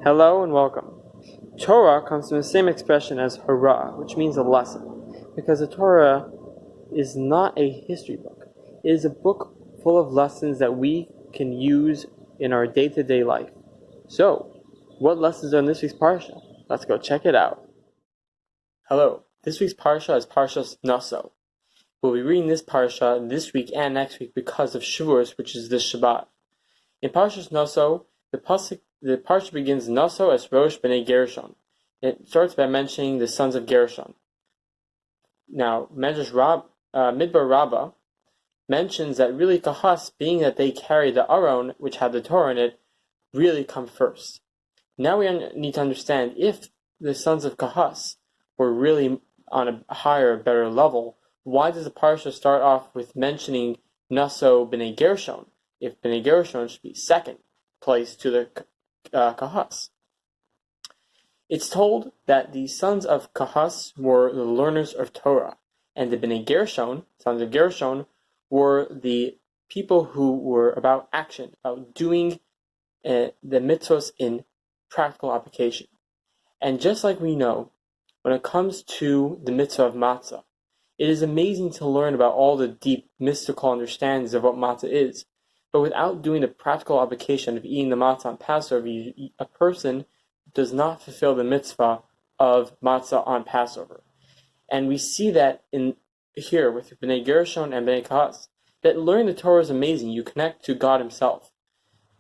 Hello and welcome. Torah comes from the same expression as hurrah, which means a lesson, because the Torah is not a history book. It is a book full of lessons that we can use in our day-to-day life. So, what lessons are in this week's Parsha? Let's go check it out. Hello, this week's Parsha is Parshas Naso. We'll be reading this Parsha this week and next week because of Shavous, which is this Shabbat. In Parshas Naso, the Parsha begins Naso es Rosh b'nei Gershon. It starts by mentioning the sons of Gershon. Now, Midbar Rabbah mentions that really Kahas, being that they carry the Aron, which had the Torah in it, really come first. Now we need to understand if the sons of Kahas were really on a higher, better level, why does the Parsha start off with mentioning Naso b'nei Gershon, if b'nei Gershon should be second place to the Kahas? It's told that the sons of Kahas were the learners of Torah, and the b'nei Gershon, sons of Gershon, were the people who were about action, about doing the Mitzvos in practical application. And just like we know, when it comes to the mitzvah of matzah, it is amazing to learn about all the deep mystical understandings of what matzah is. But without doing the practical application of eating the matzah on Passover, a person does not fulfill the mitzvah of matzah on Passover. And we see that in here with B'nai Gershon and B'nai Kahas, that learning the Torah is amazing. You connect to God Himself.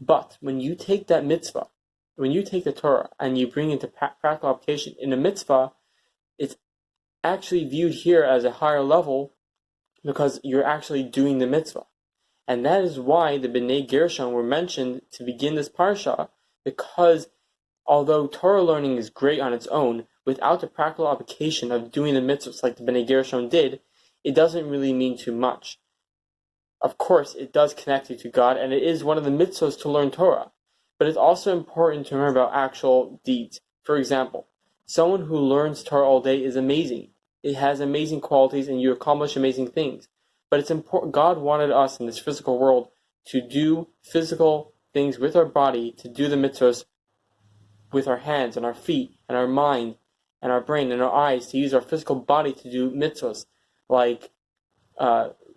But when you take that mitzvah, when you take the Torah and you bring it to practical application in a mitzvah, it's actually viewed here as a higher level because you're actually doing the mitzvah. And that is why the B'nai Gershon were mentioned to begin this Parsha, because although Torah learning is great on its own, without the practical application of doing the mitzvahs like the B'nai Gershon did, it doesn't really mean too much. Of course, it does connect you to God, and it is one of the mitzvahs to learn Torah. But it's also important to remember about actual deeds. For example, someone who learns Torah all day is amazing. It has amazing qualities, and you accomplish amazing things. But it's important. God wanted us in this physical world to do physical things with our body, to do the mitzvahs with our hands and our feet and our mind and our brain and our eyes, to use our physical body to do mitzvahs, like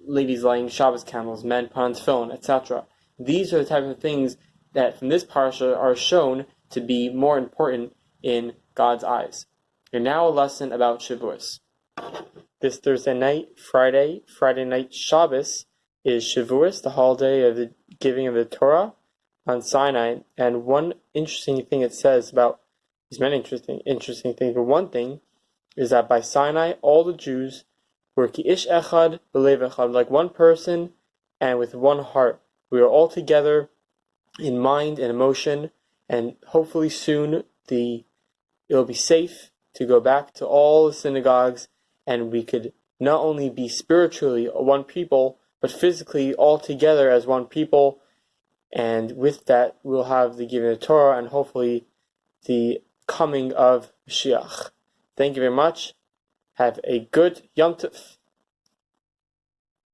ladies lighting Shavous candles, men put on tefillin, etc. These are the type of things that from this parsha are shown to be more important in God's eyes. And now a lesson about Shavous. This Thursday night, Friday night Shavous is Shavous, the holiday of the giving of the Torah on Sinai. And one interesting thing it says about, there's many interesting things, but one thing is that by Sinai, all the Jews were ki ish echad b'lev echad, like one person and with one heart. We are all together in mind and emotion, and hopefully soon it'll be safe to go back to all the synagogues, and we could not only be spiritually one people, but physically all together as one people. And with that, we'll have the giving of the Torah and hopefully the coming of Mashiach. Thank you very much. Have a good Yom Tov.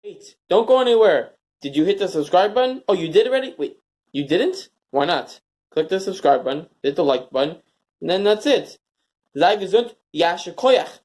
Wait, don't go anywhere. Did you hit the subscribe button? Oh, you did already? Wait, you didn't? Why not? Click the subscribe button, hit the like button, and then that's it. Sei gesund, ja, shkoyach.